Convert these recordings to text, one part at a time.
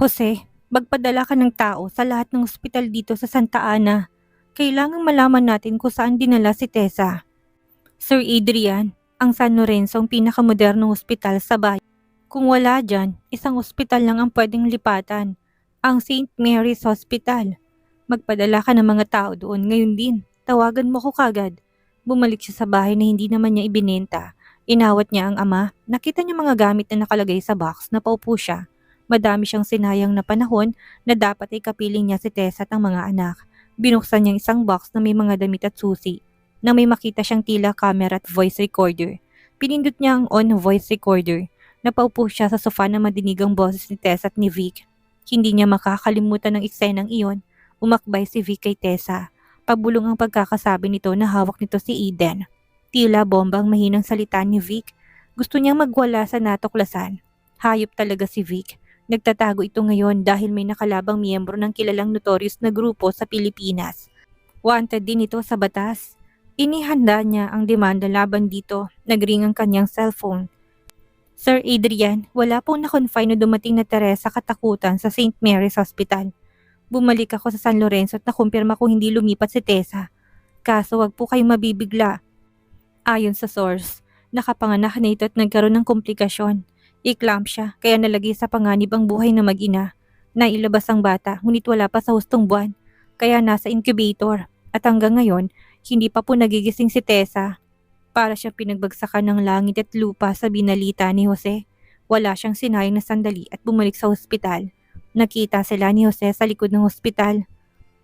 Jose, magpadala ka ng tao sa lahat ng ospital dito sa Santa Ana. Kailangang malaman natin kung saan dinala si Tessa. Sir Adrian, ang San Lorenzo ang pinakamodernong ospital sa bayan. Kung wala dyan, isang ospital lang ang pwedeng lipatan, ang St. Mary's Hospital. Magpadala ka ng mga tao doon ngayon din. Tawagan mo ko kagad. Bumalik siya sa bahay na hindi naman niya ibinenta. Inawat niya ang ama. Nakita niya mga gamit na nakalagay sa box na paupo siya. Madami siyang sinayang na panahon na dapat ay kapiling niya si Tessa at ang mga anak. Binuksan niya isang box na may mga damit at susi. Nang may makita siyang tila camera at voice recorder. Pinindot niya ang on voice recorder. Napaupo siya sa sofa na madinig ang boses ni Tessa at ni Vic. Hindi niya makakalimutan ng eksenang iyon. Umakbay si Vic kay Tessa. Pabulong ang pagkakasabi nito na hawak nito si Eden. Tila bomba ang mahinang salita ni Vic. Gusto niyang magwala sa natuklasan. Hayop talaga si Vic. Nagtatago ito ngayon dahil may nakalabang miyembro ng kilalang notorious na grupo sa Pilipinas. Wanted din ito sa batas. Inihanda niya ang demanda laban dito. Nagring ang kanyang cellphone. Sir Adrian, wala pong na-confine na dumating na Teresa katakutan sa St. Mary's Hospital. Bumalik ako sa San Lorenzo at nakumpirma kung hindi lumipat si Tessa. Kaso wag po kayong mabibigla. Ayon sa source, nakapanganak na ito at nagkaroon ng komplikasyon. I-clamp siya kaya nalagay sa panganib ang buhay na mag-ina. Nailabas ang bata ngunit wala pa sa hustong buwan kaya nasa incubator at hanggang ngayon hindi pa po nagigising si Tessa. Para siyang pinagbagsakan ng langit at lupa sa binalita ni Jose. Wala siyang sinayang na sandali at bumalik sa ospital. Nakita sila ni Jose sa likod ng ospital.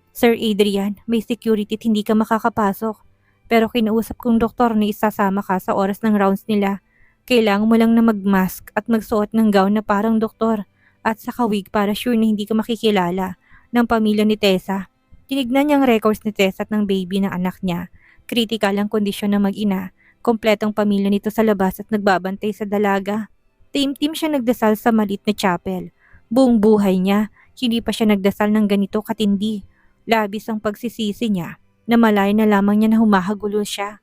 Sir Adrian, may security at hindi ka makakapasok. Pero kinausap kong doktor na isasama ka sa oras ng rounds nila. Kailangan mo lang na mag-mask at magsuot ng gown na parang doktor at saka wig para sure na hindi ka makikilala ng pamilya ni Tessa. Tinignan niyang records ni Tessa at ng baby ng anak niya. Critical ang kondisyon ng mag-ina. Kompletong pamilya nito sa labas at nagbabantay sa dalaga. Team-team siya nagdasal sa malit na chapel. Buong buhay niya, hindi pa siya nagdasal ng ganito katindi. Labis ang pagsisisi niya. Namalay na lamang niya na humahagulo siya.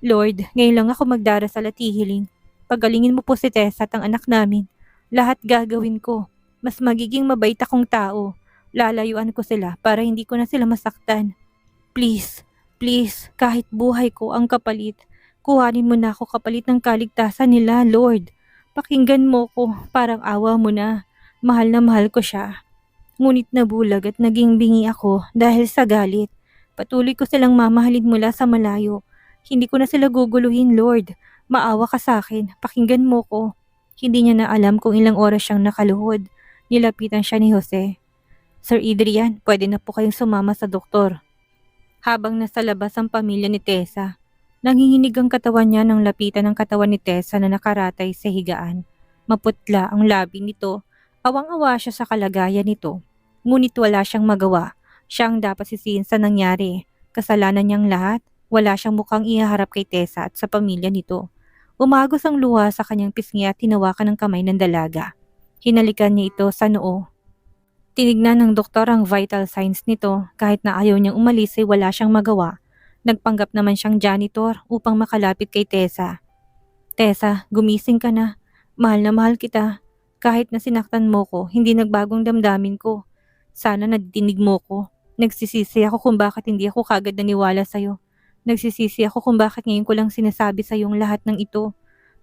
Lord, ngayon lang ako magdarasal at hihiling. Pagalingin mo po si Tessa at ang anak namin. Lahat gagawin ko. Mas magiging mabait akong tao. Lalayuan ko sila para hindi ko na sila masaktan. Please, please, kahit buhay ko ang kapalit. Kuhanin mo na ako kapalit ng kaligtasan nila, Lord. Pakinggan mo ko, parang awa mo na. Mahal na mahal ko siya. Ngunit nabulag at naging bingi ako dahil sa galit. Patuloy ko silang mamahalin mula sa malayo. Hindi ko na sila guguluhin, Lord. Maawa ka sa akin, pakinggan mo ko. Hindi niya na alam kung ilang oras siyang nakaluhod. Nilapitan siya ni Jose. Sir Adrian, pwede na po kayong sumama sa doktor. Habang nasa labas ang pamilya ni Tessa, nanginginig ang katawan niya nang lapitan ng katawan ni Tessa na nakaratay sa higaan. Maputla ang labi nito. Awang-awa siya sa kalagayan nito. Ngunit wala siyang magawa. Siya ang dapat sisihin sa nangyari. Kasalanan niyang lahat. Wala siyang mukhang ihaharap kay Tessa at sa pamilya nito. Umagos ang luha sa kanyang pisngi at hinawakan ng kamay ng dalaga. Hinalikan niya ito sa noo. Tinignan ng doktor ang vital signs nito. Kahit na ayaw niyang umalis ay wala siyang magawa. Nagpanggap naman siyang janitor upang makalapit kay Tessa. Tessa, gumising ka na. Mahal na mahal kita. Kahit na sinaktan mo ko, hindi nagbagong damdamin ko. Sana nadidinig mo ko. Nagsisisi ako kung bakit hindi ako kagad naniwala sa'yo. Nagsisisi ako kung bakit ngayon ko lang sinasabi sa'yo ang lahat ng ito.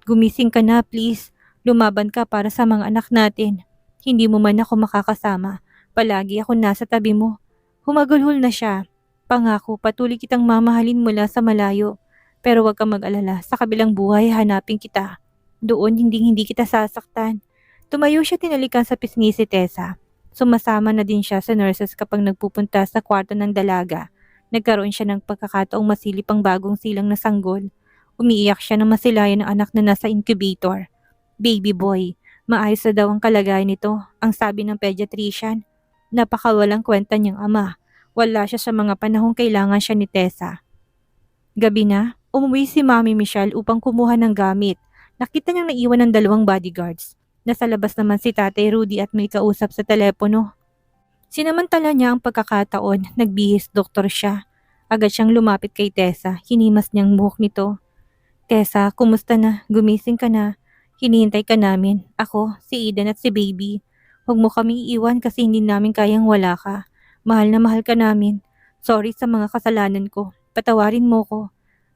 Gumising ka na, please. Lumaban ka para sa mga anak natin. Hindi mo man ako makakasama. Palagi ako nasa tabi mo. Humagulhol na siya. Pangako, patuloy kitang mamahalin mula sa malayo. Pero huwag kang mag-alala, sa kabilang buhay hanapin kita. Doon hindi kita sasaktan. Tumayo siya tinalikan sa pisngi si Tessa. Sumasama na din siya sa nurses kapag nagpupunta sa kwarto ng dalaga. Nagkaroon siya ng pagkakataong masilip ang bagong silang na sanggol. Umiiyak siya nang masilayan ng anak na nasa incubator. Baby boy, maayos na daw ang kalagayan nito, ang sabi ng pediatrician. Napakawalang kwenta niyang ama. Wala siya sa mga panahong kailangan siya ni Tessa. Gabi na, umuwi si Mami Michelle upang kumuha ng gamit. Nakita niyang naiwan ng 2 bodyguards. Nasa labas naman si Tatay Rudy at may kausap sa telepono. Sinamantala niya ang pagkakataon, nagbihis doktor siya. Agad siyang lumapit kay Tessa, hinimas niyang buhok nito. Tessa, kumusta na? Gumising ka na? Hinihintay ka namin. Ako, si Eden at si Baby. Huwag mo kaming iiwan kasi hindi namin kayang wala ka. Mahal na mahal ka namin. Sorry sa mga kasalanan ko. Patawarin mo ko.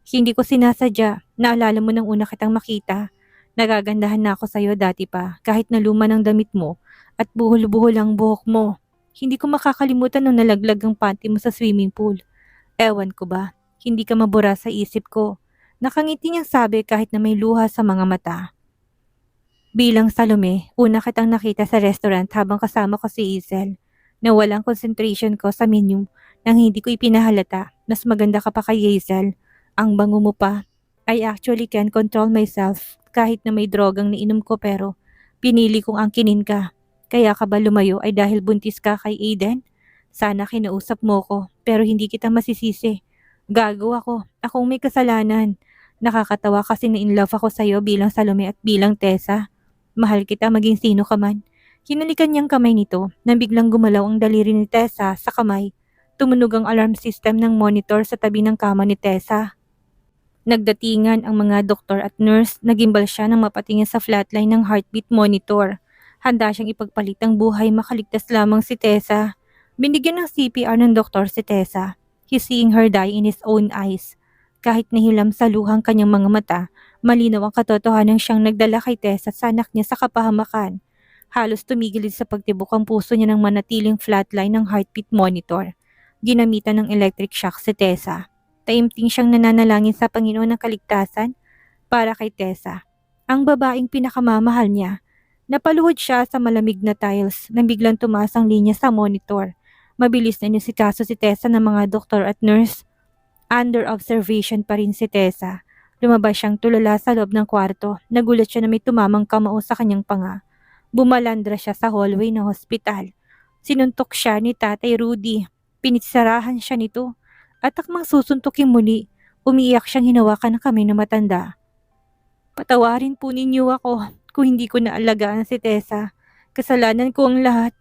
Hindi ko sinasadya. Naalala mo nang una kitang makita. Nagagandahan na ako sa'yo dati pa kahit na luma ng damit mo at buhol-buhol ang buhok mo. Hindi ko makakalimutan nung nalaglag ang panty mo sa swimming pool. Ewan ko ba, hindi ka mabura sa isip ko. Nakangiti niyang sabi kahit na may luha sa mga mata. Bilang Salome, una kitang nakita sa restaurant habang kasama ko si Isel. Nawalang concentration ko sa menu nang hindi ko ipinahalata. Mas maganda ka pa kay Hazel. Ang bango mo pa. I actually can control myself kahit na may drogang nainom ko pero pinili kong angkinin ka. Kaya ka ba lumayo ay dahil buntis ka kay Aiden? Sana kinausap mo ko pero hindi kita masisisi. Gago ako. Akong may kasalanan. Nakakatawa kasi na in love ako sa'yo bilang Salome at bilang Tessa. Mahal kita maging sino ka man. Hinalikan niyang kamay nito nang biglang gumalaw ang daliri ni Tessa sa kamay. Tumunog ang alarm system ng monitor sa tabi ng kama ni Tessa. Nagdatingan ang mga doktor at nurse, nagimbal siya nang mapatingin sa flatline ng heartbeat monitor. Handa siyang ipagpalit ang buhay makaligtas lamang si Tessa. Binigyan ng CPR ng doktor si Tessa. He's seeing her die in his own eyes. Kahit nahilam sa luhang kanyang mga mata, malinaw ang katotohanan siyang nagdala kay Tessa sa anak niya sa kapahamakan. Halos tumigil sa pagtibok ang puso niya ng manatiling flatline ng heartbeat monitor. Ginamitan ng electric shock si Tessa. Taimting siyang nananalangin sa Panginoon ng kaligtasan para kay Tessa, ang babaeng pinakamamahal niya. Napaluhod siya sa malamig na tiles nang biglang tumaas ang linya sa monitor. Mabilis na inisikaso si Tessa ng mga doktor at nurse. Under observation pa rin si Tessa. Lumabas siyang tulala sa loob ng kwarto. Nagulat siya na may tumamang kamao sa kanyang panga. Bumalandra siya sa hallway ng hospital. Sinuntok siya ni Tatay Rudy. Pinitsarahan siya nito. At akmang susuntukin muli, umiiyak siyang hinawakan ng kamay na matanda. Patawarin po ninyo ako kung hindi ko naalagaan si Tessa. Kasalanan ko ang lahat.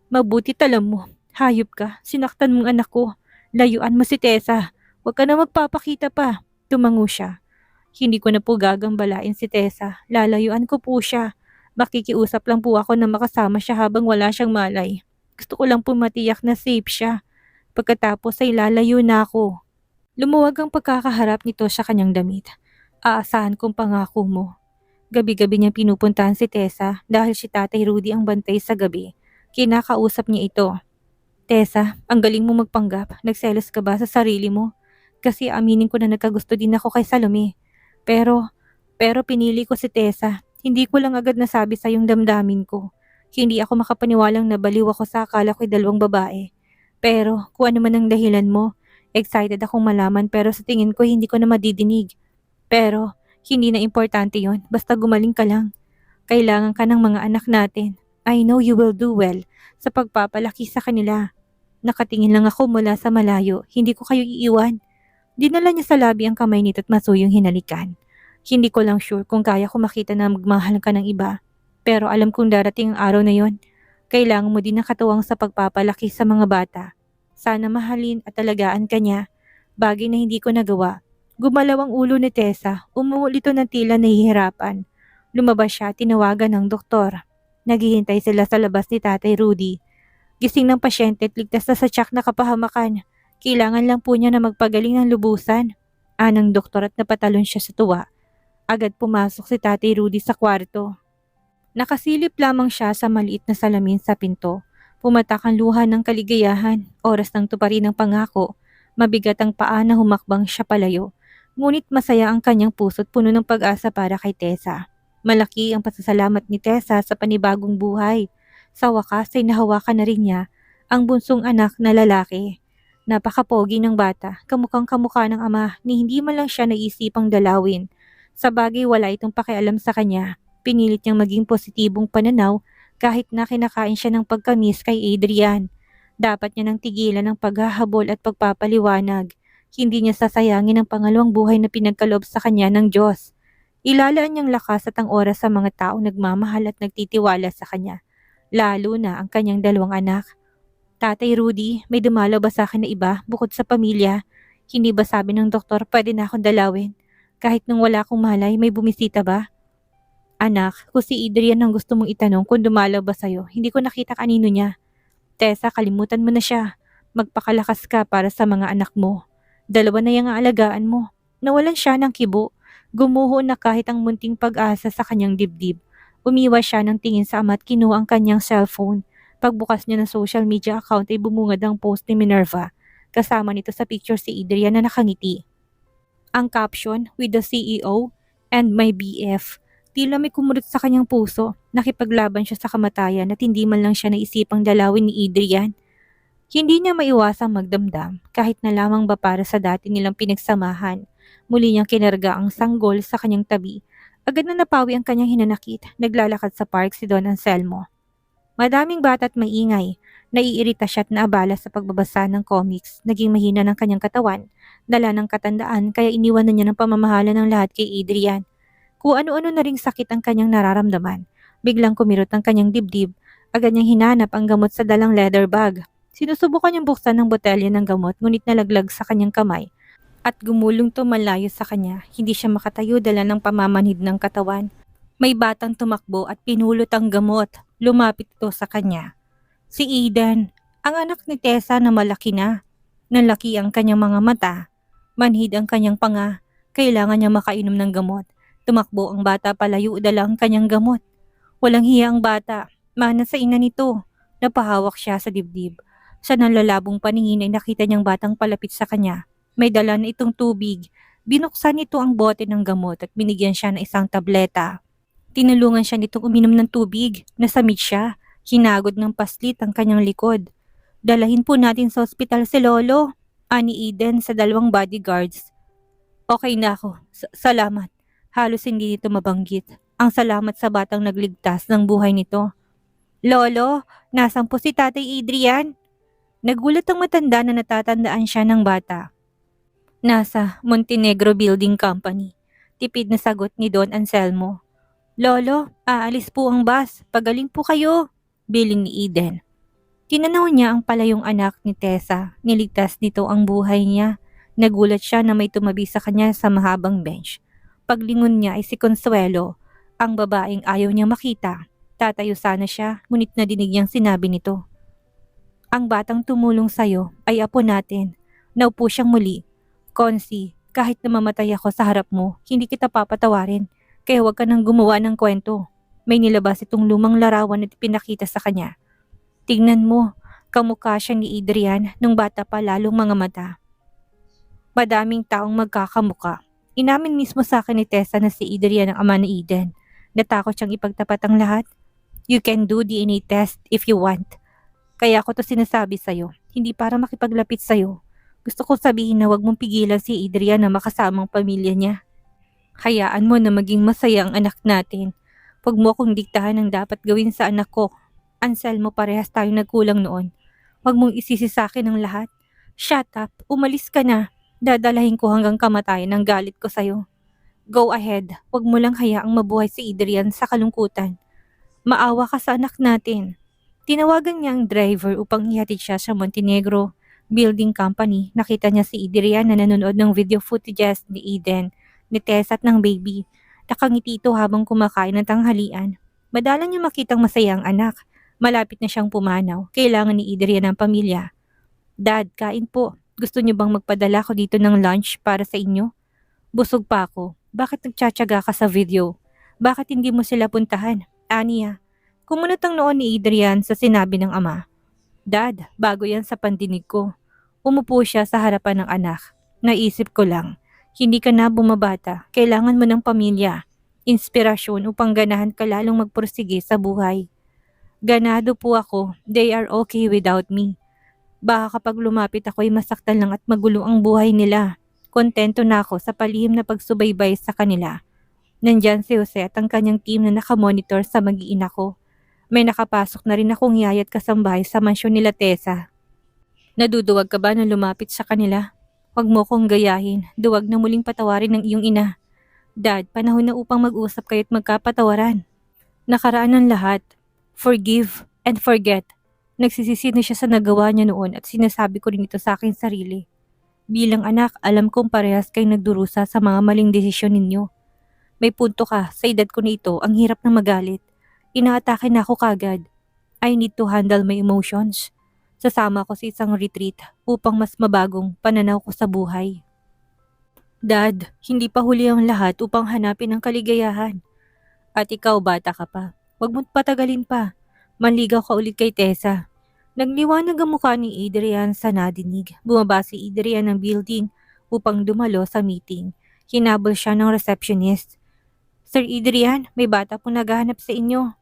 Mabuti alam mo, hayop ka, sinaktan mong anak ko. Layuan mo si Tessa. Huwag ka na magpapakita pa. Tumango siya. Hindi ko na po gagambalain si Tessa. Lalayuan ko po siya. Makikiusap lang po ako na makasama siya habang wala siyang malay. Gusto ko lang po matiyak na safe siya. Pagkatapos ay lalayo na ako. Lumuwag ang pagkakaharap nito sa kanyang damit. Aasahan kong pangako mo. Gabi-gabi niya pinupuntahan si Tessa dahil si Tatay Rudy ang bantay sa gabi. Kinakausap niya ito. Tessa, ang galing mo magpanggap. Nagselos ka ba sa sarili mo? Kasi aminin ko na nagkagusto din ako kay Salome. Pero pinili ko si Tessa. Hindi ko lang agad nasabi sa yung damdamin ko. Hindi ako makapaniwalang nabaliw ako sa akala ko'y dalawang babae. Pero kung ano man ang dahilan mo, excited akong malaman pero sa tingin ko hindi ko na madidinig. Pero hindi na importante yon, basta gumaling ka lang. Kailangan ka ng mga anak natin. I know you will do well sa pagpapalaki sa kanila. Nakatingin lang ako mula sa malayo, hindi ko kayo iiwan. Dinala niya sa labi ang kamay nito at masuyong hinalikan. Hindi ko lang sure kung kaya ko makita na magmahal ka ng iba. Pero alam kong darating ang araw na yon. Kailangan mo din ng katuwang sa pagpapalaki sa mga bata. Sana mahalin at alagaan ka niya. Bagay na hindi ko nagawa. Gumalaw ang ulo ni Tessa. Umuul ito ng tila nahihirapan. Lumabas siya, tinawagan ng doktor. Naghihintay sila sa labas ni Tatay Rudy. Gising ng pasyente at ligtas na sa tiyak na kapahamakan. Kailangan lang po niya na magpagaling ng lubusan. Anang doktor at napatalon siya sa tuwa. Agad pumasok si Tatay Rudy sa kwarto. Nakasilip lamang siya sa maliit na salamin sa pinto. Pumatak ang luha ng kaligayahan. Oras ng tuparin ng pangako. Mabigat ang paa na humakbang siya palayo. Ngunit masaya ang kanyang puso't puno ng pag-asa para kay Tessa. Malaki ang pasasalamat ni Tessa sa panibagong buhay. Sa wakas ay nahawakan na rin niya ang bunsong anak na lalaki. Napakapogi ng bata, kamukhang kamukha ng ama ni hindi man lang siya naisipang dalawin. Sa bagay wala itong pakialam sa kanya. Pinilit niyang maging positibong pananaw kahit na kinakain siya ng pagkamis kay Adrian. Dapat niya nang tigilan ang paghahabol at pagpapaliwanag. Hindi niya sasayangin ang pangalawang buhay na pinagkaloob sa kanya ng Diyos. Ilalaan niyang lakas at ang oras sa mga taong nagmamahal at nagtitiwala sa kanya. Lalo na ang kanyang dalawang anak. Tatay Rudy, may dumalaw ba sa akin na iba bukod sa pamilya? Hindi ba sabi ng doktor pwede na akong dalawin? Kahit nung wala akong malay, may bumisita ba? Anak, kung si Adrian ang gusto mong itanong kung dumalaw ba sa'yo, hindi ko nakita kanino niya. Tessa, kalimutan mo na siya. Magpakalakas ka para sa mga anak mo. Dalawa na yung aalagaan mo. Nawalan siya ng kibo. Gumuho na kahit ang munting pag-asa sa kanyang dibdib. Umiwas siya ng tingin sa ama at kinuha ang kanyang cellphone. Pagbukas niya ng social media account ay bumungad ang post ni Minerva. Kasama nito sa picture si Adrian na nakangiti. Ang caption, "With the CEO and my BF." Tila may kumurot sa kanyang puso. Nakipaglaban siya sa kamatayan at hindi man lang siya naisipang dalawin ni Adrian. Hindi niya maiwasang magdamdam kahit na lamang ba para sa dati nilang pinagsamahan. Muli niyang kinarga ang sanggol sa kanyang tabi. Agad na napawi ang kanyang hinanakit. Naglalakad sa park si Don Anselmo. Madaming bata at maingay. Naiirita siya at naabala sa pagbabasa ng comics. Naging mahina ng kanyang katawan. Dala ng katandaan kaya iniwan na niya ng pamamahala ng lahat kay Adrian. Kung ano-ano na ring sakit ang kanyang nararamdaman. Biglang kumirot ang kanyang dibdib. Agad niyang hinanap ang gamot sa dalang leather bag. Sinusubukan niyang buksan ng botelya ng gamot ngunit nalaglag sa kanyang kamay. At gumulong to malayo sa kanya. Hindi siya makatayo dala ng pamamanhid ng katawan. May batang tumakbo at pinulot ang gamot. Lumapit ito sa kanya. Si Eden, ang anak ni Tessa na malaki na. Nalaki ang kanyang mga mata. Manhid ang kanyang panga. Kailangan niya makainom ng gamot. Tumakbo ang bata palayo dala ang kanyang gamot. Walang hiya ang bata. Mana sa ina nito. Napahawak siya sa dibdib. Sa nalalabong paningin ay nakita niyang batang palapit sa kanya. May dala na itong tubig. Binuksan nito ang bote ng gamot at binigyan siya ng isang tableta. Tinulungan siya nitong uminom ng tubig. Nasamid siya. Hinagod ng paslit ang kanyang likod. Dalahin po natin sa ospital si Lolo, ani Eden sa 2 bodyguards. Okay na ako. Salamat. Halos hindi nito mabanggit. Ang salamat sa batang nagligtas ng buhay nito. Lolo, nasan po si Tatay Adrian? Nagulat ang matanda na natatandaan siya ng bata. Nasa Montenegro Building Company. Tipid na sagot ni Don Anselmo. Lolo, aalis po ang bus. Pagaling po kayo. Bilin ni Eden. Tinanaw niya ang palayong anak ni Tessa. Niligtas nito ang buhay niya. Nagulat siya na may tumabi sa kanya sa mahabang bench. Paglingon niya ay si Consuelo, ang babaeng ayaw niyang makita. Tatayo sana siya, ngunit nadinig niyang sinabi nito. Ang batang tumulong sa'yo ay apo natin. Naupo siyang muli. Consi, kahit na mamatay ako sa harap mo, hindi kita papatawarin. Kaya huwag ka nang gumawa ng kwento. May nilabas itong lumang larawan at pinakita sa kanya. Tingnan mo, kamukha siya ni Adrian nung bata pa lalong mga mata. Madaming taong magkakamuka. Inamin mismo sa akin ni Tessa na si Adrian ang ama ni Eden. Natakot siyang ipagtapat ang lahat. You can do DNA test if you want. Kaya ako to sinasabi sa'yo, hindi para makipaglapit sa'yo. Gusto ko sabihin na huwag mong pigilan si Adrian na makasamang pamilya niya. Hayaan mo na maging masaya ang anak natin. Huwag mo akong diktahan ang dapat gawin sa anak ko. Anselmo, parehas tayong nagkulang noon. Huwag mong isisi sa akin ang lahat. Shut up, umalis ka na. Dadalahin ko hanggang kamatayan ang galit ko sa'yo. Go ahead, huwag mo lang hayaang mabuhay si Adrian sa kalungkutan. Maawa ka sa anak natin. Tinawagan niya ang driver upang ihatid siya sa Montenegro Building Company. Nakita niya si Adrian na nanonood ng video footages ni Eden, ni Tessa at ng baby. Nakangiti ito habang kumakain ng tanghalian. Madalang niya makitang masaya ang anak. Malapit na siyang pumanaw. Kailangan ni Adrian ang pamilya. Dad, kain po. Gusto niyo bang magpadala ko dito ng lunch para sa inyo? Busog pa ako. Bakit nagtsatsaga ka sa video? Bakit hindi mo sila puntahan? Aniya. Kumunot ang noon ni Adrian sa sinabi ng ama. Dad, bago yan sa pandinig ko. Umupo siya sa harapan ng anak. Naisip ko lang. Hindi ka na bumabata. Kailangan mo ng pamilya. Inspirasyon upang ganahan ka lalong magpursige sa buhay. Ganado po ako. They are okay without me. Baka kapag lumapit ako ay masaktan lang at magulo ang buhay nila. Kontento na ako sa palihim na pagsubaybay sa kanila. Nandyan si Jose at ang kanyang team na nakamonitor sa mag-iina ko. May nakapasok na rin akong yaya at kasambahay sa mansyon nila Tessa. Naduduwag ka ba na lumapit sa kanila? Huwag mo kong gayahin. Duwag na muling patawarin ng iyong ina. Dad, panahon na upang mag-usap kayo at magkapatawaran. Nakaraan ng lahat. Forgive and forget. Nagsisisi na siya sa nagawa niya noon at sinasabi ko rin ito sa aking sarili. Bilang anak, alam kong parehas kayong nagdurusa sa mga maling desisyon ninyo. May punto ka, sa edad ko na ito, ang hirap na magalit. Inaatake na ako kagad. I need to handle my emotions. Sasama ko sa isang retreat upang mas mabagong pananaw ko sa buhay. Dad, hindi pa huli ang lahat upang hanapin ang kaligayahan. At ikaw, bata ka pa. Huwag mo't patagalin pa. Manligaw ka ulit kay Tessa. Nagliwanag ang mukha ni Adrian sa nadinig. Bumaba si Adrian ng building upang dumalo sa meeting. Hinabol siya ng receptionist. Sir Adrian, may bata po naghahanap sa inyo.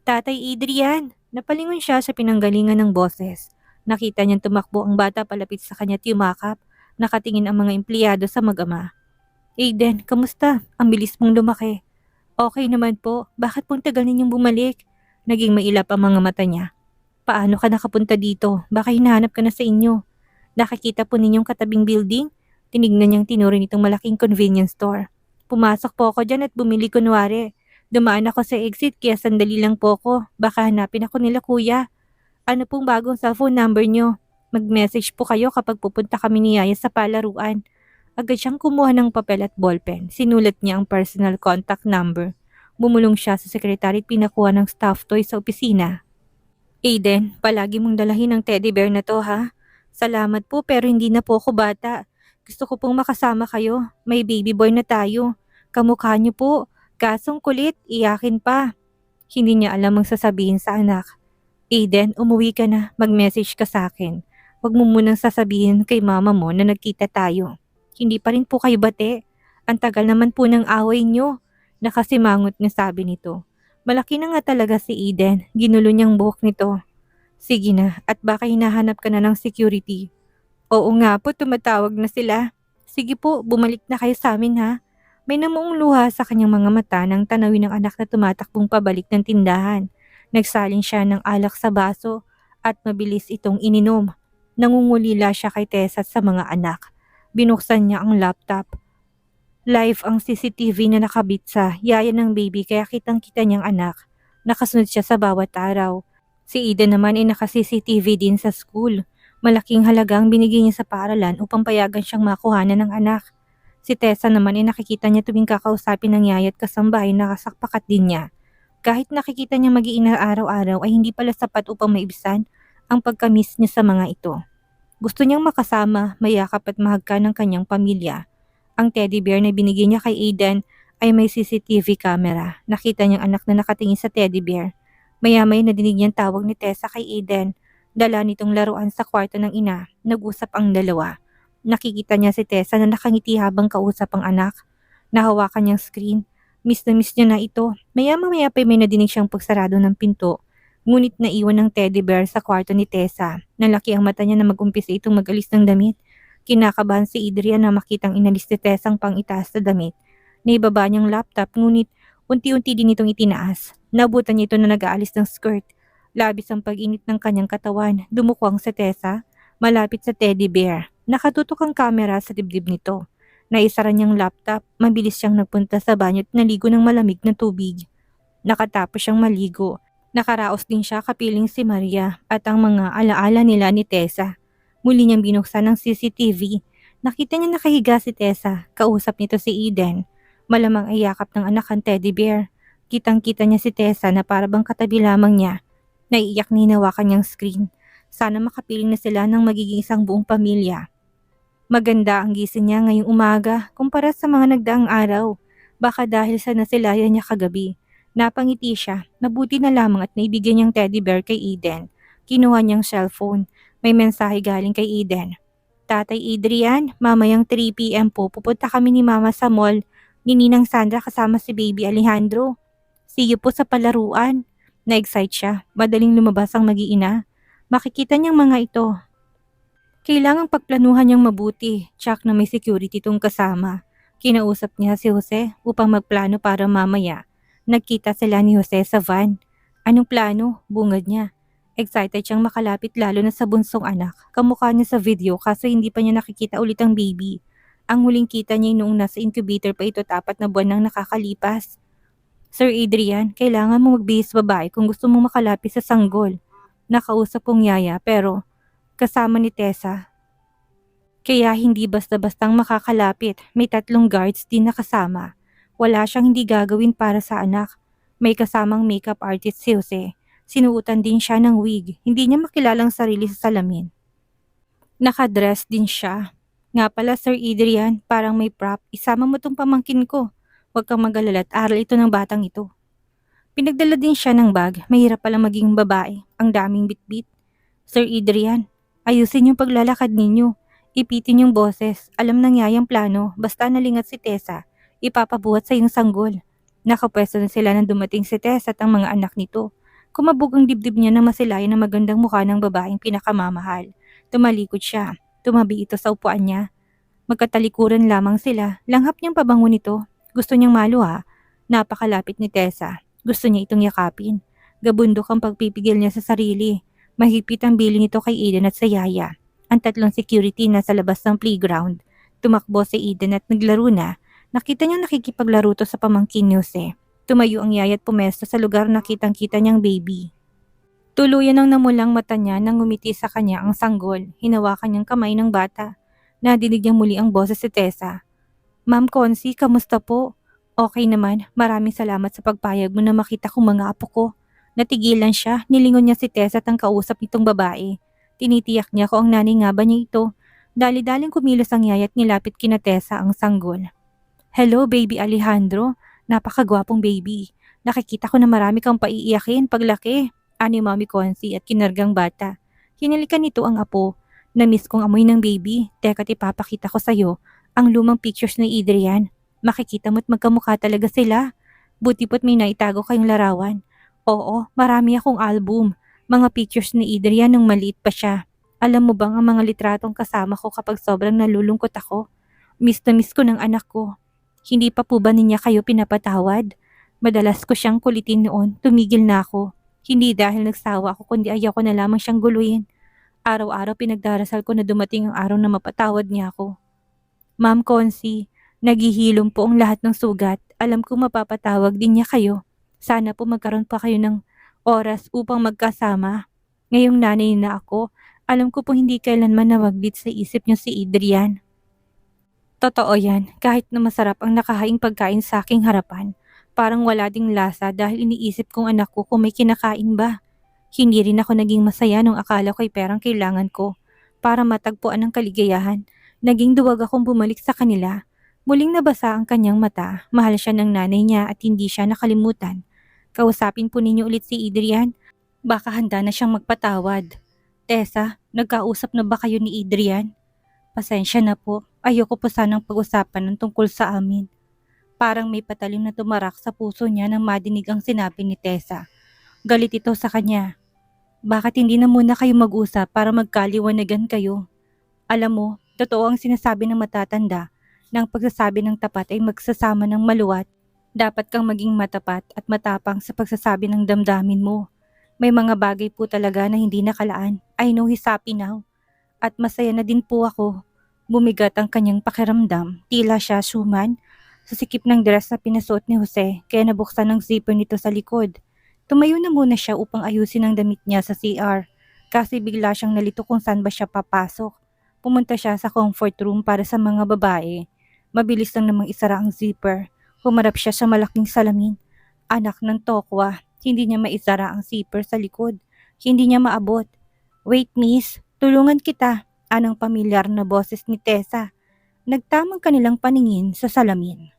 Tatay Adrian! Napalingon siya sa pinanggalingan ng boses. Nakita niyang tumakbo ang bata palapit sa kanya at yumakap. Nakatingin ang mga empleyado sa mag-ama. Aiden, kamusta? Ang bilis mong lumaki. Okay naman po. Bakit pong tagal ninyong bumalik? Naging mailap ang mga mata niya. Paano ka nakapunta dito? Baka hinahanap ka na sa inyo. Nakikita po ninyong katabing building? Tinignan niyang tinuro nitong malaking convenience store. Pumasok po ako dyan at bumili kunwari. Dumaan ako sa exit kaya sandali lang po ako. Baka hanapin ako nila kuya. Ano pong bagong cellphone number niyo? Mag-message po kayo kapag pupunta kami ni Yaya sa palaruan. Agad siyang kumuha ng papel at ballpen. Sinulat niya ang personal contact number. Bumulong siya sa sekretary at pinakuha ng stuffed toy sa opisina. Aiden, palagi mong dalahin ang teddy bear na to ha. Salamat po pero hindi na po ako bata. Gusto ko pong makasama kayo. May baby boy na tayo. Kamukha niyo po. Kasong kulit, iyakin pa. Hindi niya alam ang sasabihin sa anak. Aiden, umuwi ka na. Mag-message ka sa akin. Huwag mo munang sasabihin kay mama mo na nagkita tayo. Hindi pa rin po kayo bate. Ang tagal naman po ng away niyo. Nakasimangot na sabi nito. Malaki na nga talaga si Eden. Ginulo niyang buhok nito. Sige na, at baka hinahanap ka na ng security. Oo nga po, tumatawag na sila. Sige po, bumalik na kayo sa amin ha. May namuong luha sa kanyang mga mata nang tanawin ng anak na tumatakbong pabalik ng tindahan. Nagsalin siya ng alak sa baso at mabilis itong ininom. Nangungulila siya kay Tessa sa mga anak. Binuksan niya ang laptop. Live ang CCTV na nakabit sa yaya ng baby kaya kitang-kita niyang anak. Nakasunod siya sa bawat araw. Si Eden naman ay naka-CCTV din sa school. Malaking halagang binigay niya sa paaralan upang payagan siyang makuhanan ng anak. Si Tessa naman ay nakikita niya tuwing kakausapin ng yaya at kasambahay na kasakpakat din niya. Kahit nakikita niya mag-iina araw-araw ay hindi pala sapat upang maibsan ang pagkamiss niya sa mga ito. Gusto niyang makasama, mayakap at mahagka ng kanyang pamilya. Ang teddy bear na binigay niya kay Aiden ay may CCTV camera. Nakita niyang anak na nakatingin sa teddy bear. Maya-maya nadinig niyang tawag ni Tessa kay Aiden. Dala nitong laruan sa kwarto ng ina. Nag-usap ang dalawa. Nakikita niya si Tessa na nakangiti habang kausap ang anak. Nahawakan niyang screen. Miss na miss niya na ito. Maya-maya pa may nadinig siyang pagsarado ng pinto. Ngunit naiwan ng teddy bear sa kwarto ni Tessa. Nalaki ang mata niya na mag-umpisa itong mag-alis ng damit. Kinakabahan si Adrian na makitang inalis ni Tessa ang pang-itaas na damit. Naibaba niyang laptop ngunit unti-unti din itong itinaas. Nabutan niya ito na nag-aalis ng skirt. Labis ang pag-init ng kanyang katawan. Dumukwang si Tessa, malapit sa teddy bear. Nakatutok ang kamera sa dibdib nito. Naisara niyang laptop, mabilis siyang nagpunta sa banyo at naligo ng malamig na tubig. Nakatapos siyang maligo. Nakaraos din siya kapiling si Maria at ang mga alaala nila ni Tessa. Muli niyang binuksan ang CCTV. Nakita niya nakahiga si Tessa. Kausap nito si Eden. Malamang ay yakap ng anak ang teddy bear. Kitang-kita niya si Tessa na parabang katabi lamang niya. Naiiyak na hinawakan niyang screen. Sana makapiling na sila ng magiging isang buong pamilya. Maganda ang gising niya ngayong umaga kumpara sa mga nagdaang araw. Baka dahil sa nasilayan niya kagabi. Napangiti siya. Nabuti na lamang at naibigyan niyang teddy bear kay Eden. Kinuha niyang cellphone. May mensahe galing kay Eden. Tatay Adrian, mamayang 3 p.m. po pupunta kami ni Mama sa mall. Ni Ninang Sandra kasama si Baby Alejandro. See you po sa palaruan. Na-excite siya. Madaling lumabas ang mag-iina. Makikita niyang mga ito. Kailangang pagplanuhan niyang mabuti. Tsak na may security tong kasama. Kinausap niya si Jose upang magplano para mamaya. Nagkita sila ni Jose sa van. Anong plano? Bungad niya. Excited siyang makalapit lalo na sa bunsong anak. Kamukha niya sa video kaso hindi pa niya nakikita ulit ang baby. Ang huling kita niya noong nasa incubator pa ito at 4 na buwan nang nakakalipas. Sir Adrian, kailangan mo magbihis babae kung gusto mong makalapit sa sanggol. Nakausap kong yaya pero kasama ni Tessa. Kaya hindi basta-bastang makakalapit. May 3 guards din nakasama. Wala siyang hindi gagawin para sa anak. May kasamang makeup artist si Jose. Sinuutan din siya ng wig. Hindi niya makilalang sarili sa salamin. Nakadress din siya. Nga pala Sir Adrian, parang may prop. Isama mo tong pamangkin ko. Huwag kang mag-alala at aral ito ng batang ito. Pinagdala din siya ng bag. Mahirap pala maging babae. Ang daming bitbit. Sir Adrian, ayusin yung paglalakad ninyo. Ipitin yung boses. Alam ng yayang plano. Basta nalingat si Tessa, ipapabuhat sa yung sanggol. Nakapwesto na sila nang dumating si Tessa at ang mga anak nito. Kumabog ang dibdib niya na masilayan ng magandang mukha ng babaeng pinakamamahal. Tumalikod siya. Tumabi ito sa upuan niya. Magkatalikuran lamang sila. Langhap niyang pabango nito. Gusto niyang maluha. Napakalapit ni Tessa. Gusto niya itong yakapin. Gabundok ang pagpipigil niya sa sarili. Mahigpit ang bili nito kay Eden at sa Yaya. Ang tatlong security na sa labas ng playground. Tumakbo si Eden at naglaro na. Nakita niyang nakikipaglaro to sa pamangkin ni Jose. Tumayo ang Yaya at pumesto sa lugar na kitang-kita niyang baby. Tuluyan ang namulang mata niya nang ngumiti sa kanya ang sanggol. Hinawakan niyang kamay ng bata. Nadinig niyang muli ang boses si Tessa. Ma'am Concy, kamusta po? Okay naman, maraming salamat sa pagpayag mo na makita kong mga apo ko. Natigilan siya, nilingon niya si Tessa at ang kausap nitong babae. Tinitiyak niya kung ang nanay nga ba niya ito. Dali-daling kumilos ang Yaya at nilapit kina Tessa ang sanggol. Hello baby Alejandro, napakagwapong baby. Nakikita ko na marami kang paiiyakin paglaki. Ani Mami Concy at kinargang bata. Hinalikan nito ang apo. Namiss kong amoy ng baby. Teka't ipapakita ko sa'yo ang lumang pictures ni Adrian. Makikita mo't magkamukha talaga sila. Buti po't may naitago kayong larawan. Oo, marami akong album. Mga pictures ni Adrian nung maliit pa siya. Alam mo bang ang mga litratong kasama ko kapag sobrang nalulungkot ako? Miss na miss ko ng anak ko. Hindi pa po ba niya kayo pinapatawad? Madalas ko siyang kulitin noon. Tumigil na ako. Hindi dahil nagsawa ako kundi ayaw ko na lamang siyang guluhin. Araw-araw pinagdarasal ko na dumating ang araw na mapatawad niya ako. Ma'am Concy, naghihilom po ang lahat ng sugat. Alam ko mapapatawag din niya kayo. Sana po magkaroon pa kayo ng oras upang magkasama. Ngayong nanay na ako, alam ko po hindi kailanman nawaglit sa isip niyo si Adrian. Totoo yan, kahit na masarap ang nakahaing pagkain sa aking harapan. Parang wala ding lasa dahil iniisip kong anak ko kung may kinakain ba. Hindi rin ako naging masaya nung akala ko'y perang kailangan ko para matagpuan ang kaligayahan. Naging duwag akong bumalik sa kanila. Muling nabasa ang kanyang mata. Mahal siya ng nanay niya at hindi siya nakalimutan. Kausapin po ninyo ulit si Adrian. Baka handa na siyang magpatawad. Tessa, nagkausap na ba kayo ni Adrian? Pasensya na po. Ayoko po sanang pag-usapan ng tungkol sa amin. Parang may patalim na tumarak sa puso niya nang madinig ang sinabi ni Tessa. Galit ito sa kanya. Bakit hindi na muna kayo mag-usap para magkaliwanagan kayo? Alam mo, totoo ang sinasabi ng matatanda na ang pagsasabi ng tapat ay magsasama ng maluwat. Dapat kang maging matapat at matapang sa pagsasabi ng damdamin mo. May mga bagay po talaga na hindi nakalaan. I know he's happy now. At masaya na din po ako. Bumigat ang kanyang pakiramdam. Tila siya suman sa sikip ng dress na pinasuot ni Jose kaya nabuksan ang zipper nito sa likod. Tumayo na muna siya upang ayusin ang damit niya sa CR kasi bigla siyang nalito kung saan ba siya papasok. Pumunta siya sa comfort room para sa mga babae. Mabilis lang namang isara ang zipper. Humarap siya sa malaking salamin. Anak ng tokwa, hindi niya maisara ang zipper sa likod. Hindi niya maabot. Wait miss, tulungan kita. Anong pamilyar na boses ni Tessa. Nagtamang kanilang paningin sa salamin.